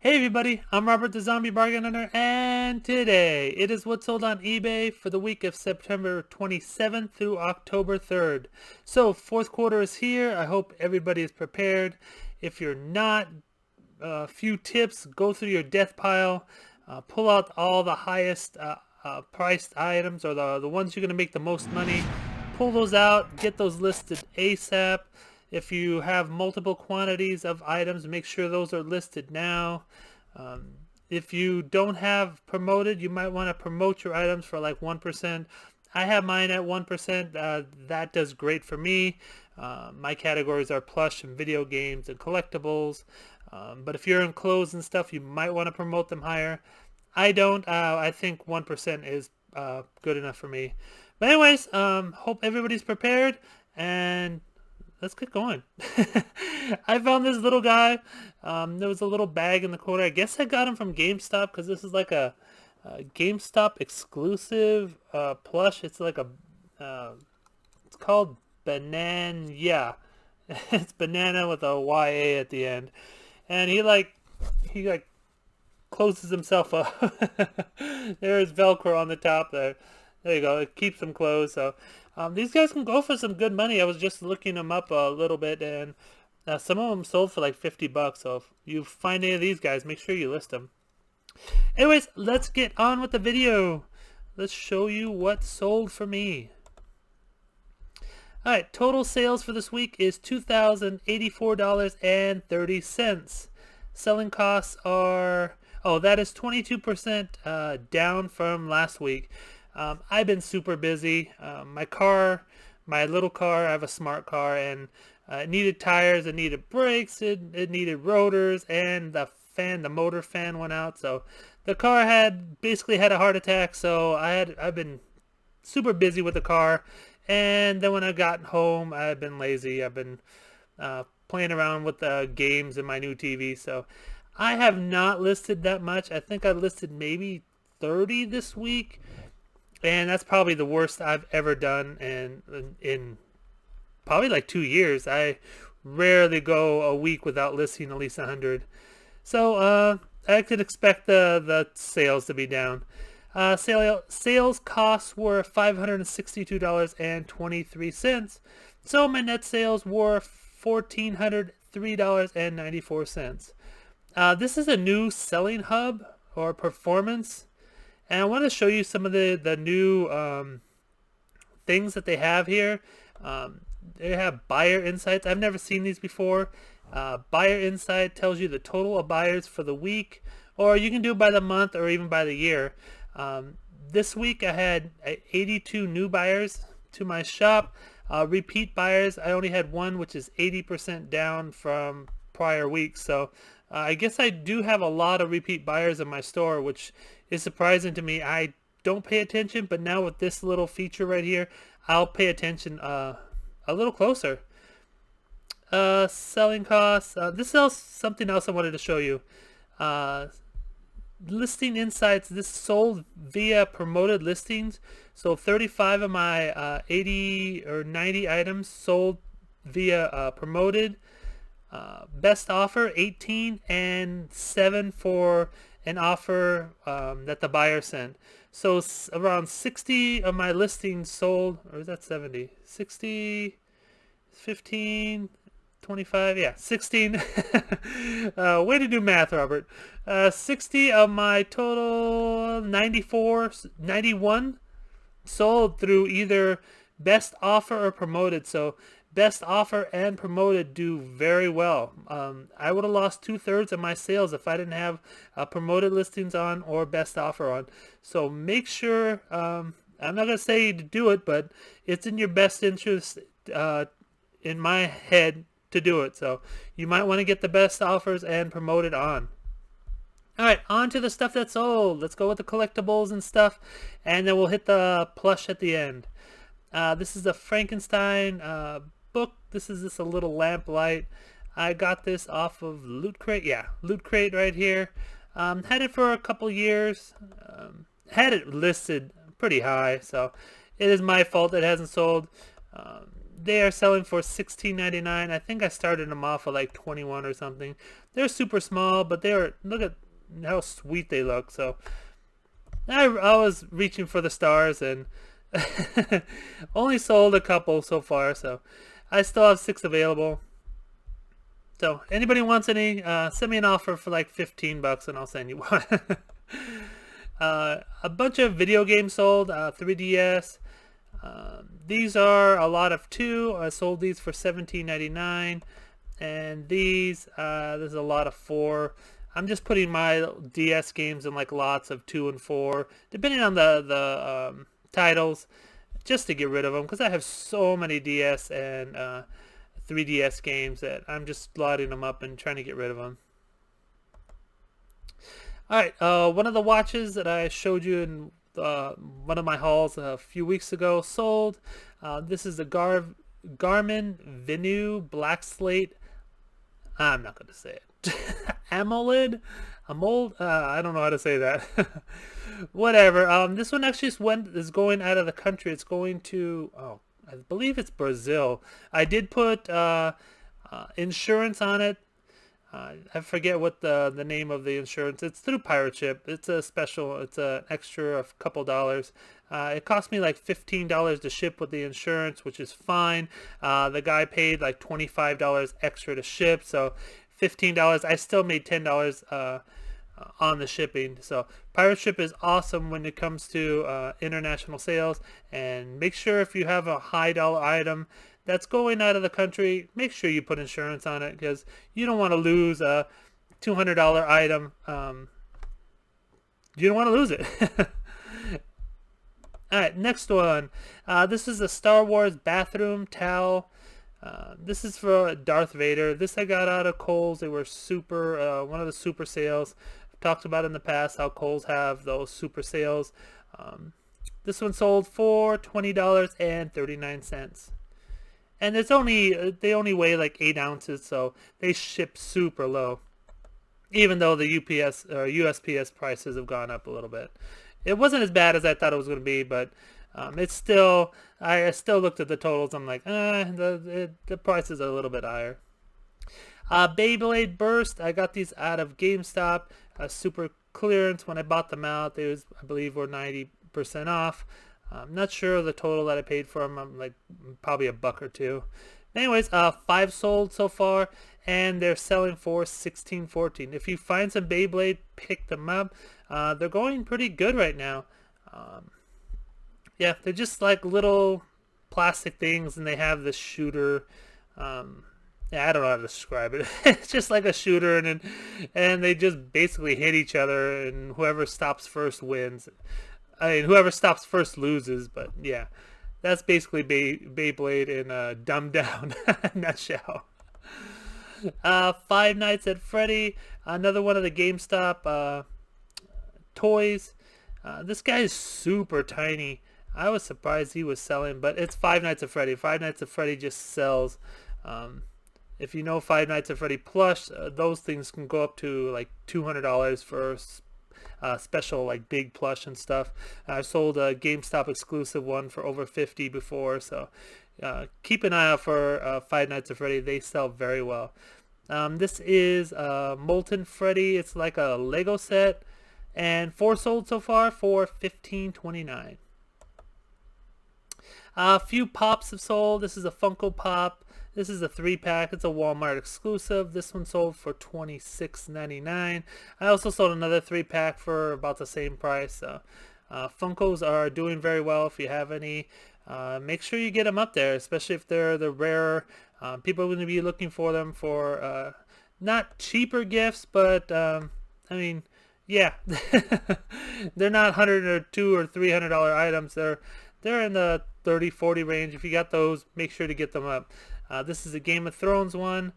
Hey everybody, I'm Robert the Zombie Bargain Hunter, and today it is what's sold on eBay for the week of September 27th through October 3rd. So, fourth quarter is here. I hope everybody is prepared. If you're not, a few tips: go through your death pile, pull out all the highest priced items, or the ones you're going to make the most money. Pull those out, get those listed ASAP. If you have multiple quantities of items, make sure those are listed now. If you don't have promoted, you might want to promote your items for like 1%. I have mine at 1%. That does great for me. My categories are plush and video games and collectibles. But if you're in clothes and stuff, you might want to promote them higher. I don't. I think 1% is good enough for me. But anyways, hope everybody's prepared, and let's get going. I found this little guy. There was a little bag in the corner. I guess I got him from GameStop because this is like a GameStop exclusive plush. It's like it's called Banana. Yeah, it's banana with a YA at the end. And he closes himself up. There's Velcro on the top there. There you go. It keeps them closed. So these guys can go for some good money. I was just looking them up a little bit, and some of them sold for like 50 bucks. So if you find any of these guys, make sure you list them. Anyways, let's get on with the video. Let's show you what sold for me. Alright, total sales for this week is $2,084.30. Selling costs are, that is 22% down from last week. I've been super busy. My little car, I have a smart car, and it needed tires, it needed brakes, it needed rotors, and the motor fan went out. So the car basically had a heart attack. So I've been super busy with the car. And then when I got home, I've been lazy. I've been playing around with the games in my new TV. So I have not listed that much. I think I listed maybe 30 this week. And that's probably the worst I've ever done in probably like 2 years. I rarely go a week without listing at least 100. So I could expect the sales to be down. Sales costs were $562.23. So my net sales were $1,403.94. This is a new selling hub or performance. And I want to show you some of the new things that they have here. They have buyer insights. I've never seen these before. Buyer insight tells you the total of buyers for the week, or you can do it by the month or even by the year. This week I had 82 new buyers to my shop. Repeat buyers, I only had one, which is 80% down from prior weeks. So I guess I do have a lot of repeat buyers in my store, which is surprising to me. I don't pay attention, but now with this little feature right here, I'll pay attention a little closer. Selling costs. This is something else I wanted to show you. Listing insights. This sold via promoted listings. So 35 of my 80 or 90 items sold via promoted. Best offer 18 and 7 for an offer that the buyer sent. So around 60 of my listings sold, or is that 70? 60, 15, 25, yeah, 16. Way to do math, Robert. 60 of my total 91 sold through either best offer or promoted. So best offer and promoted do very well. I would have lost 2/3 of my sales if I didn't have promoted listings on or best offer on. So make sure, I'm not going to say to do it, but it's in your best interest, in my head, to do it. So you might want to get the best offers and promoted on. Alright, on to the stuff that's sold. Let's go with the collectibles and stuff, and then we'll hit the plush at the end. This is a Frankenstein book. This is just a little lamp light. I got this off of Loot Crate. Yeah, Loot Crate right here. Had it for a couple years. Had it listed pretty high, so it is my fault it hasn't sold. They are selling for $16.99. I think I started them off at like 21 or something. They're super small, but look at how sweet they look. So I was reaching for the stars and only sold a couple so far. So I still have 6 available. So anybody wants any, send me an offer for like $15 and I'll send you one. A bunch of video games sold, 3DS. These are a lot of 2. I sold these for $17.99, and these there's a lot of 4. I'm just putting my DS games in like lots of 2 and 4, depending on the titles, just to get rid of them, because I have so many DS and 3DS games that I'm just slotting them up and trying to get rid of them. Alright, one of the watches that I showed you in one of my hauls a few weeks ago sold. This is the Garmin Venue Black Slate. I'm not going to say it. AMOLED? I don't know how to say that. Whatever. This one actually is going out of the country. It's going to, I believe it's Brazil. I did put insurance on it. I forget what the name of the insurance. It's through Pirate Ship. It's a special. It's an extra of a couple dollars. It cost me like $15 to ship with the insurance, which is fine. The guy paid like $25 extra to ship, so $15. I still made $10 on the shipping. So Pirate Ship is awesome when it comes to international sales. And make sure if you have a high dollar item that's going out of the country, make sure you put insurance on it, because you don't want to lose a $200 item. You don't want to lose it. Alright, next one. This is a Star Wars bathroom towel. This is for Darth Vader. This I got out of Kohl's. They were super, one of the super sales. I've talked about in the past how Kohl's have those super sales. This one sold for $20.39. And it's they only weigh like 8 ounces, so they ship super low. Even though the UPS or USPS prices have gone up a little bit. It wasn't as bad as I thought it was going to be, but it's still, I still looked at the totals. I'm like, the price is a little bit higher. Beyblade Burst, I got these out of GameStop. Super clearance when I bought them out. They was, I believe, were 90% off. I'm not sure of the total that I paid for them. I'm like probably $1 or $2. Anyways, 5 sold so far, and they're selling for $16.14. If you find some Beyblade, pick them up. They're going pretty good right now. Yeah, they're just like little plastic things, and they have this shooter. Yeah, I don't know how to describe it. It's just like a shooter, and they just basically hit each other, and whoever stops first wins. I mean, whoever stops first loses, but yeah, that's basically Beyblade in a dumbed down nutshell. Five Nights at Freddy, another one of the GameStop toys. This guy is super tiny. I was surprised he was selling, but it's Five Nights at Freddy. Five Nights at Freddy just sells. If you know Five Nights at Freddy plush, those things can go up to like $200 for special like big plush and stuff. I sold a GameStop exclusive one for over $50 before, so keep an eye out for Five Nights at Freddy. They sell very well. This is Molten Freddy. It's like a Lego set, and 4 sold so far for $15.29. A few pops have sold. This is a Funko Pop. This is a 3-pack. It's a Walmart exclusive. This one sold for $26.99. I also sold another 3-pack for about the same price. So, Funkos are doing very well. If you have any, make sure you get them up there, especially if they're the rarer. People are going to be looking for them for not cheaper gifts, but I mean, yeah, they're not $100 or $200 or $300 items. They're in the $30-$40 range. If you got those, make sure to get them up. This is a Game of Thrones one.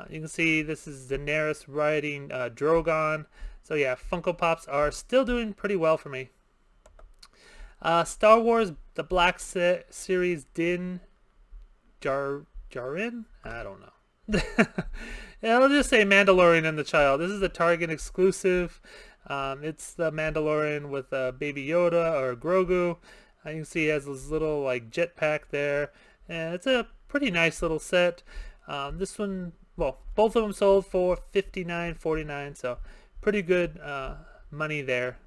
You can see this is Daenerys riding Drogon. So yeah, Funko Pops are still doing pretty well for me. Star Wars, the Black Series Din Djarin? I don't know. Yeah, I'll just say Mandalorian and the Child. This is a Target exclusive. It's the Mandalorian with Baby Yoda or Grogu. You can see he has this little like jetpack there. And it's a pretty nice little set. This one, well, both of them sold for $59.49, so pretty good money there.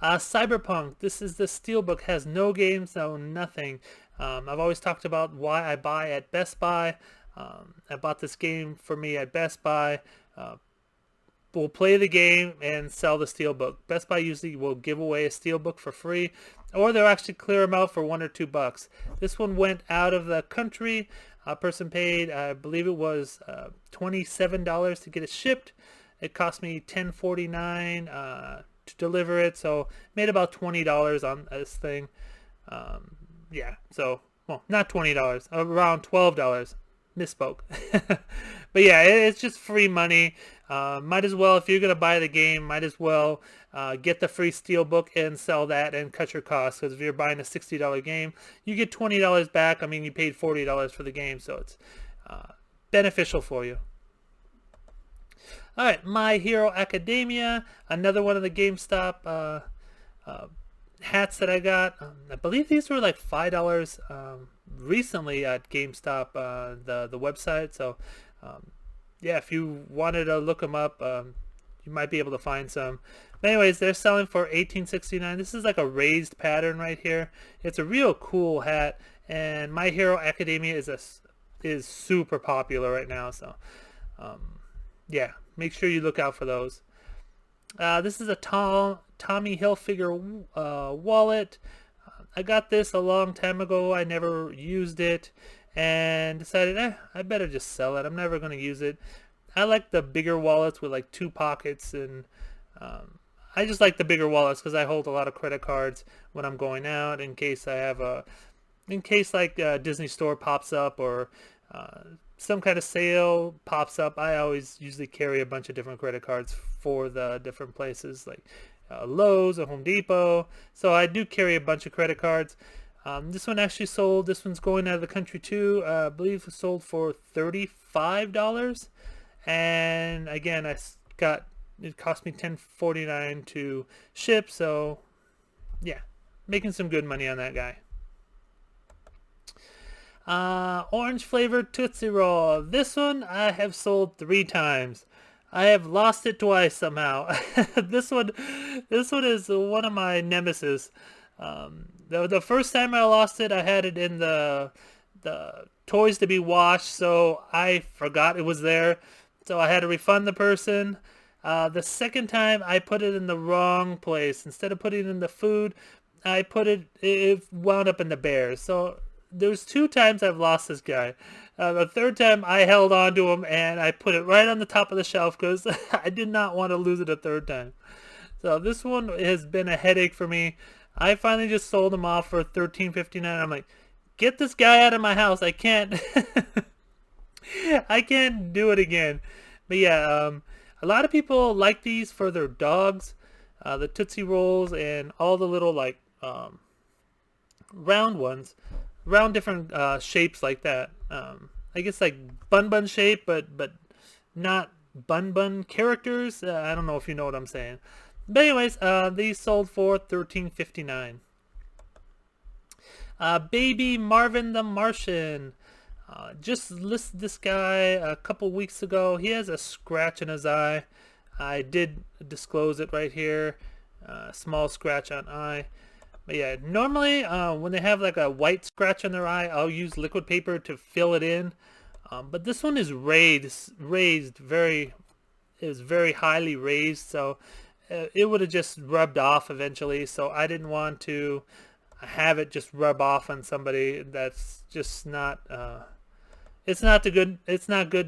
Cyberpunk, this is the steelbook, has no games, no nothing. I've always talked about why I buy at Best Buy. I bought this game for me at Best Buy. We'll play the game and sell the steelbook. Best Buy usually will give away a steelbook for free, or they'll actually clear them out for $1 or $2. This one went out of the country. A person paid, I believe it was $27 to get it shipped. It cost me $10.49 to deliver it, so made about $20 on this thing. Yeah, so, well, not $20, around $12. Misspoke. But yeah, it's just free money. Might as well, if you're going to buy the game, might as well get the free steelbook and sell that and cut your costs. Because if you're buying a $60 game, you get $20 back. I mean, you paid $40 for the game, so it's beneficial for you. All right, My Hero Academia, another one of the GameStop hats that I got. I believe these were like $5 recently at GameStop, the website. So yeah, if you wanted to look them up, you might be able to find some. But anyways, they're selling for $18.69. This is like a raised pattern right here. It's a real cool hat, and My Hero Academia is super popular right now. So yeah, make sure you look out for those. This is a Tommy Hilfiger wallet. I got this a long time ago. I never used it and decided I better just sell it. I'm never going to use it. I like the bigger wallets with like 2 pockets, and I just like the bigger wallets because I hold a lot of credit cards when I'm going out in case I have like a Disney store pops up or some kind of sale pops up. I always usually carry a bunch of different credit cards for the different places like Lowe's or Home Depot. So I do carry a bunch of credit cards. This one actually sold. This one's going out of the country too. I believe it sold for $35. And again, it cost me $10.49 to ship. So yeah, making some good money on that guy. Orange flavored Tootsie Roll. This one I have sold 3 times. I have lost it twice somehow. This one is one of my nemesis. The first time I lost it, I had it in the toys to be washed, so I forgot it was there. So I had to refund the person. The second time, I put it in the wrong place. Instead of putting it in the food, it wound up in the bears. So there's 2 times I've lost this guy. The third time I held on to him and I put it right on the top of the shelf because I did not want to lose it a third time. So this one has been a headache for me. I finally just sold him off for $13.59. I'm like, get this guy out of my house. I can't I can't do it again. But yeah, a lot of people like these for their dogs. The Tootsie Rolls and all the little like round ones. Round different shapes like that. I guess like bun shape, but not bun characters. I don't know if you know what I'm saying. But anyways, these sold for $13.59. Baby Marvin the Martian. Just listed this guy a couple weeks ago. He has a scratch in his eye. I did disclose it right here. Small scratch on eye. But yeah, normally when they have like a white scratch on their eye, I'll use liquid paper to fill it in. But this one is raised very highly raised, so it would have just rubbed off eventually. So I didn't want to have it just rub off on somebody. That's just not. It's not good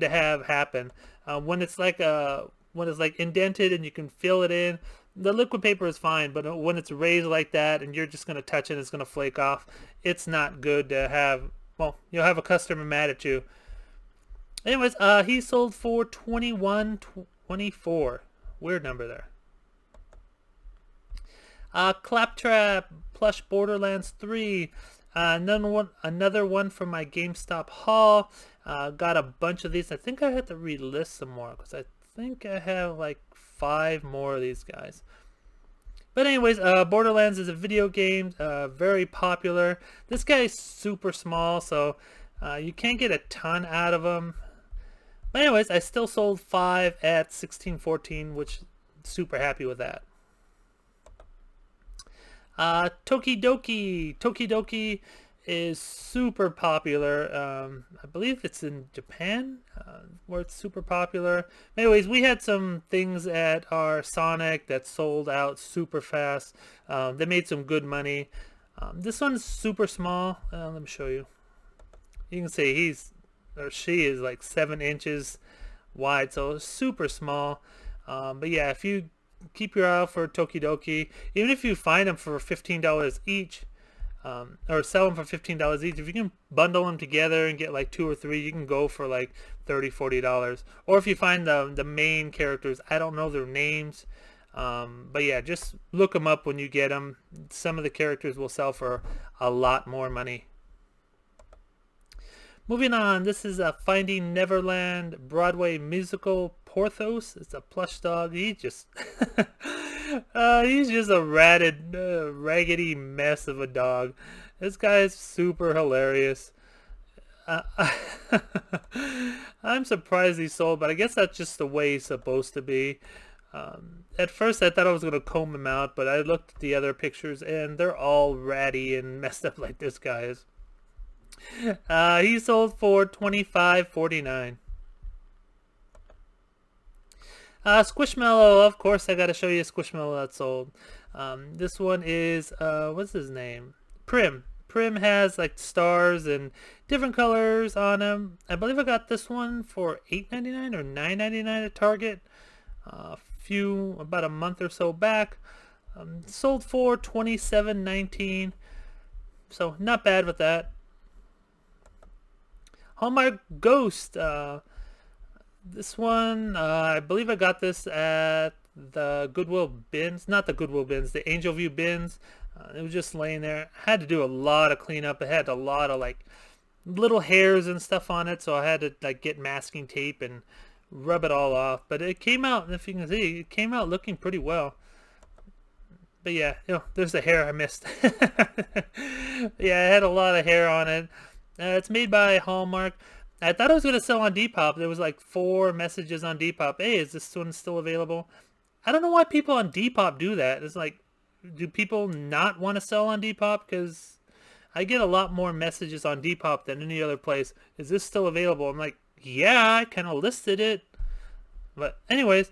to have happen. When it's like indented and you can fill it in. The liquid paper is fine, but when it's raised like that and you're just going to touch it, it's going to flake off. It's not good to have. Well, you'll have a customer mad at you. Anyways, he sold for $21.24. Weird number there. Claptrap Plush Borderlands 3. Another one from my GameStop haul. Got a bunch of these. I think I have to relist some more because I think I have like 5 more of these guys. But anyways, Borderlands is a video game, very popular. This guy is super small, so you can't get a ton out of him. But anyways, I still sold 5 at $16.14, which super happy with that. Tokidoki. Tokidoki is super popular. I believe it's in Japan where it's super popular. Anyways, we had some things at our Sonic that sold out super fast. They made some good money. This one's super small. Let me show you. You can see he's or she is like 7 inches wide, so super small. But yeah, if you keep your eye out for Tokidoki, even if you find them for $15 each, or sell them for $15 each, if you can bundle them together and get like 2 or 3, you can go for like $30-$40. Or if you find the main characters, I don't know their names, but yeah, just look them up when you get them. Some of the characters will sell for a lot more money. Moving on, this is a Finding Neverland Broadway musical. Porthos. It's a plush dog. He just he's just a ratted, raggedy mess of a dog. This guy is super hilarious. I'm surprised he sold, but I guess that's just the way he's supposed to be. At first I thought I was going to comb him out, but I looked at the other pictures and they're all ratty and messed up like this guy is. He sold for $25.49. Squishmallow, of course I gotta show you a Squishmallow that sold. This one is, what's his name? Prim. Prim has like stars and different colors on him. I believe I got this one for $8.99 or $9.99 at Target. About a month or so back. Sold for $27.19. So not bad with that. Hallmark Ghost. This one, I believe I got this at the Goodwill bins. Not the Goodwill bins, the Angel View bins. It was just laying there. I had to do a lot of cleanup. It had a lot of like little hairs and stuff on it, so I had to like get masking tape and rub it all off. But it came out, if you can see, it came out looking pretty well. But yeah, there's the hair I missed. Yeah, it had a lot of hair on it. It's made by Hallmark. I thought I was going to sell on Depop. There was like 4 messages on Depop. Hey, is this one still available? I don't know why people on Depop do that. It's like, do people not want to sell on Depop? Because I get a lot more messages on Depop than any other place. Is this still available? I'm like, yeah, I kind of listed it. But anyways,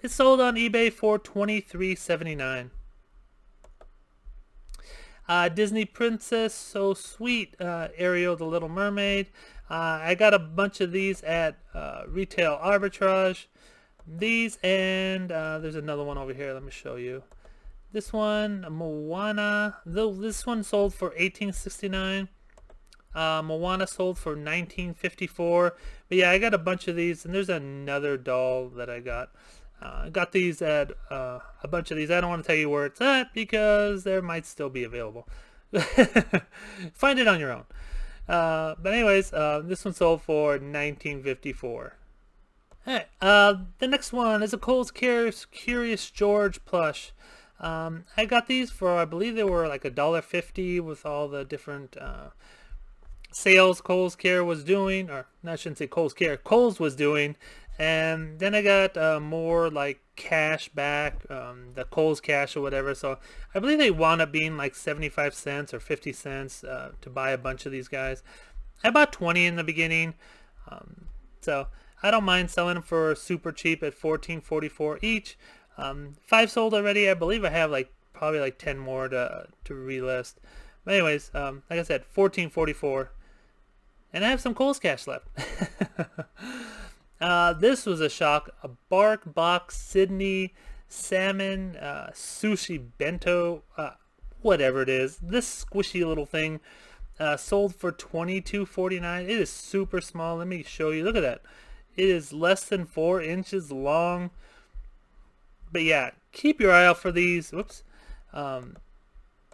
it sold on eBay for $23.79. Disney Princess So Sweet, Ariel the Little Mermaid. I got a bunch of these at Retail Arbitrage. These and there's another one over here. Let me show you. This one, Moana. This one sold for $18.69. Moana sold for $19.54. But yeah, I got a bunch of these, and there's another doll that I got. I got these at a bunch of these. I don't want to tell you where it's at because there might still be available. Find it on your own. But anyways, this one sold for $19.54. Hey, the next one is a Kohl's Curious George plush. I got these for, I believe they were like $1.50 with all the different sales Kohl's Care was doing, or I shouldn't say Kohl's Care, Kohl's was doing. And then I got more like cash back, the Kohl's Cash or whatever. So I believe they wound up being like 75 cents or 50 cents to buy a bunch of these guys. I bought 20 in the beginning. So I don't mind selling them for super cheap at $14.44 each. 5 sold already. I believe I have like probably like 10 more to relist. But anyways, like I said, $14.44. And I have some Kohl's Cash left. This was a shock. A Bark Box Sydney Salmon Sushi Bento, whatever it is. This squishy little thing sold for $22.49. It is super small. Let me show you. Look at that. It is less than 4 inches long. But yeah, keep your eye out for these. Whoops.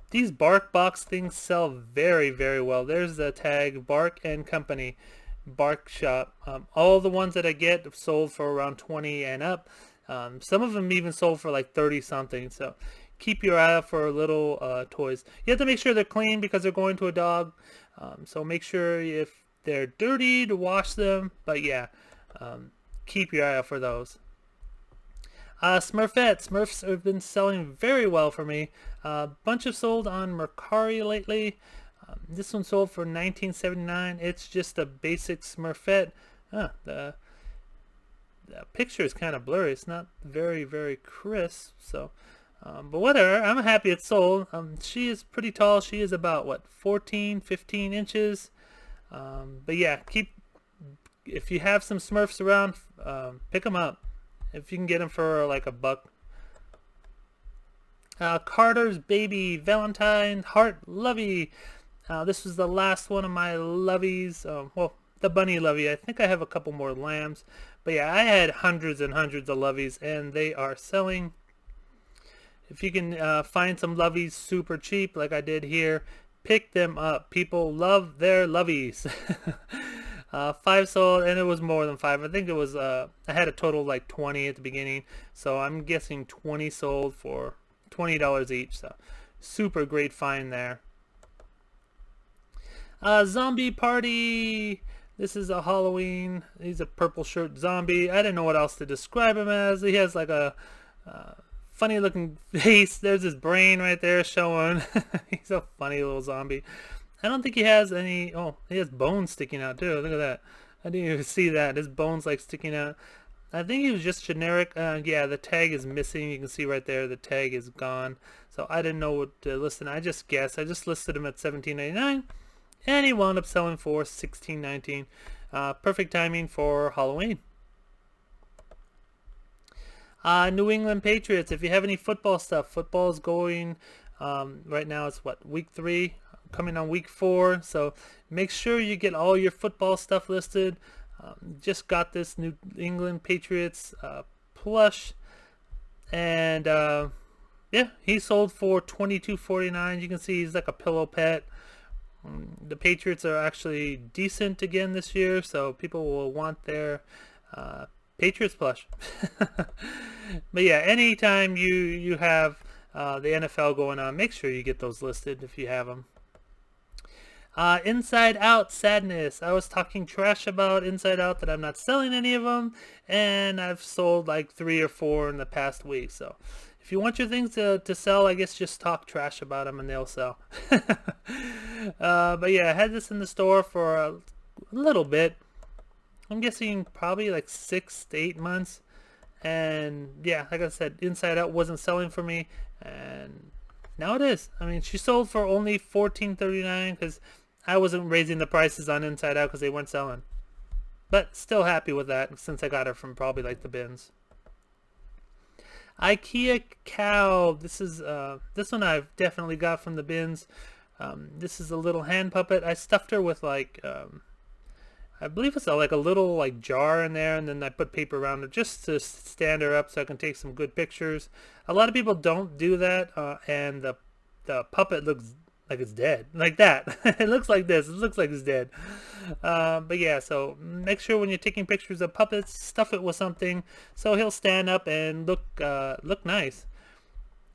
These Bark Box things sell very, very well. There's the tag, Bark and Company. Bark Shop. All the ones that I get have sold for around 20 and up. Some of them even sold for like 30 something. So keep your eye out for little toys. You have to make sure they're clean because they're going to a dog. So make sure if they're dirty to wash them. But yeah, keep your eye out for those. Smurfs have been selling very well for me. A bunch have sold on Mercari lately. This one sold for $19.79. It's just a basic Smurfette. The picture is kind of blurry. It's not very crisp. So, but whatever. I'm happy it's sold. She is pretty tall. She is about what, 14, 15 inches. But yeah, if you have some Smurfs around, pick them up. If you can get them for like $1. Carter's Baby Valentine Heart Lovey. This was the last one of my loveys. Well, the bunny lovey. I think I have a couple more lambs. But yeah, I had hundreds and hundreds of loveys, and they are selling. If you can find some loveys super cheap like I did here, pick them up. People love their loveys. 5 sold, and it was more than 5. I think it was, I had a total of like 20 at the beginning, so I'm guessing 20 sold for $20 each, so super great find there. Zombie Party. This is a Halloween. He's a purple shirt zombie. I didn't know what else to describe him as. He has like a funny looking face. There's his brain right there showing. He's a funny little zombie. I don't think he has any. Oh, he has bones sticking out too. Look at that. I didn't even see that. His bones like sticking out. I think he was just generic. Yeah, the tag is missing. You can see right there the tag is gone. So I didn't know what to list. I just guessed. I just listed him at $17.99, and he wound up selling for $16.19. Perfect timing for Halloween. New England Patriots. If you have any football stuff, football is going. Right now it's what, week 3? Coming on week 4, so make sure you get all your football stuff listed. Just got this New England Patriots plush, and yeah, he sold for $22.49. You can see he's like a pillow pet. The Patriots are actually decent again this year, so people will want their Patriots plush. But yeah, anytime you have the NFL going on, make sure you get those listed if you have them. Inside Out Sadness. I was talking trash about Inside Out that I'm not selling any of them, and I've sold like 3 or 4 in the past week. So if you want your things to sell, I guess just talk trash about them and they'll sell. But yeah, I had this in the store for a little bit. I'm guessing probably like 6 to 8 months. And yeah, like I said, Inside Out wasn't selling for me, and now it is. I mean, she sold for only $14.39 because I wasn't raising the prices on Inside Out because they weren't selling. But still happy with that since I got her from probably like the bins. Ikea Cow. This is this one I've definitely got from the bins. This is a little hand puppet. I stuffed her with like I believe it's like a little like jar in there, and then I put paper around it just to stand her up so I can take some good pictures. A lot of people don't do that, and the puppet looks like it's dead, like that. It looks like this. It looks like it's dead. But yeah, so make sure when you're taking pictures of puppets, stuff it with something so he'll stand up and look nice.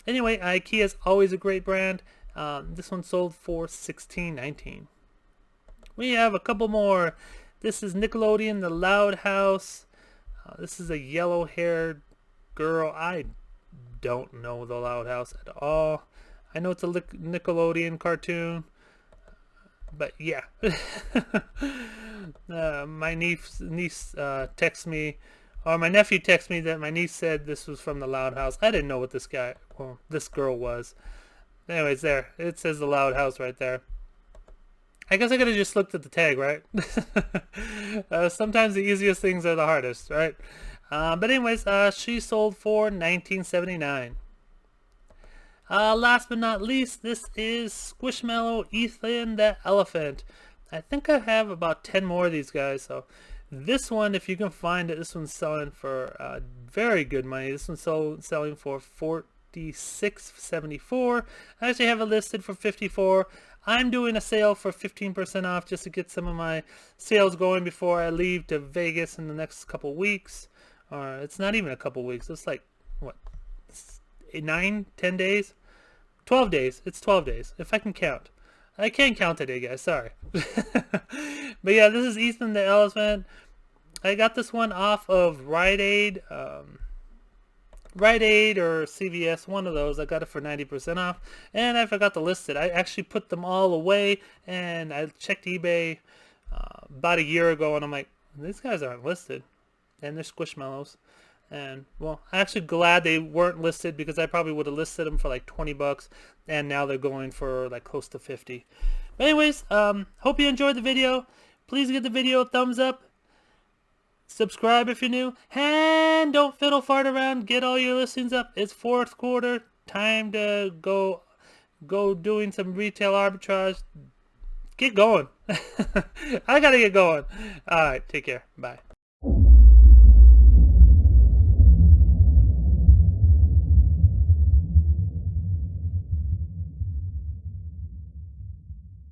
Anyway, IKEA is always a great brand. This one sold for $16.19. We have a couple more. This is Nickelodeon, The Loud House. This is a yellow-haired girl. I don't know The Loud House at all. I know it's a Nickelodeon cartoon, but yeah. My niece texted me, or my nephew texted me that my niece said this was from The Loud House. I didn't know what this girl was. Anyways, there. It says The Loud House right there. I guess I could have just looked at the tag, right? Sometimes the easiest things are the hardest, right? But anyways, she sold for $19.79. Last but not least, this is Squishmallow Ethan the Elephant. I think I have about 10 more of these guys, so this one, if you can find it, this one's selling for very good money. This one's selling for $46.74. I actually have it listed for $54. I'm doing a sale for 15% off just to get some of my sales going before I leave to Vegas in the next couple weeks. Or it's not even a couple weeks. It's like, what, 10 days, 12 days. It's 12 days if I can count. I can't count today, guys. Sorry. But yeah, this is Ethan the Elephant. I got this one off of Rite Aid. Rite Aid or CVS, one of those. I got it for 90% off, and I forgot to list it. I actually put them all away, and I checked eBay about a year ago, and I'm like, these guys aren't listed, and they're Squishmallows. And well, I'm actually glad they weren't listed, because I probably would have listed them for like 20 bucks, and now they're going for like close to 50. But anyways, hope you enjoyed the video. Please give the video a thumbs up. Subscribe if you're new, and don't fiddle fart around. Get all your listings up. It's fourth quarter. Time to go doing some retail arbitrage. Get going. I gotta get going. All right, take care. Bye.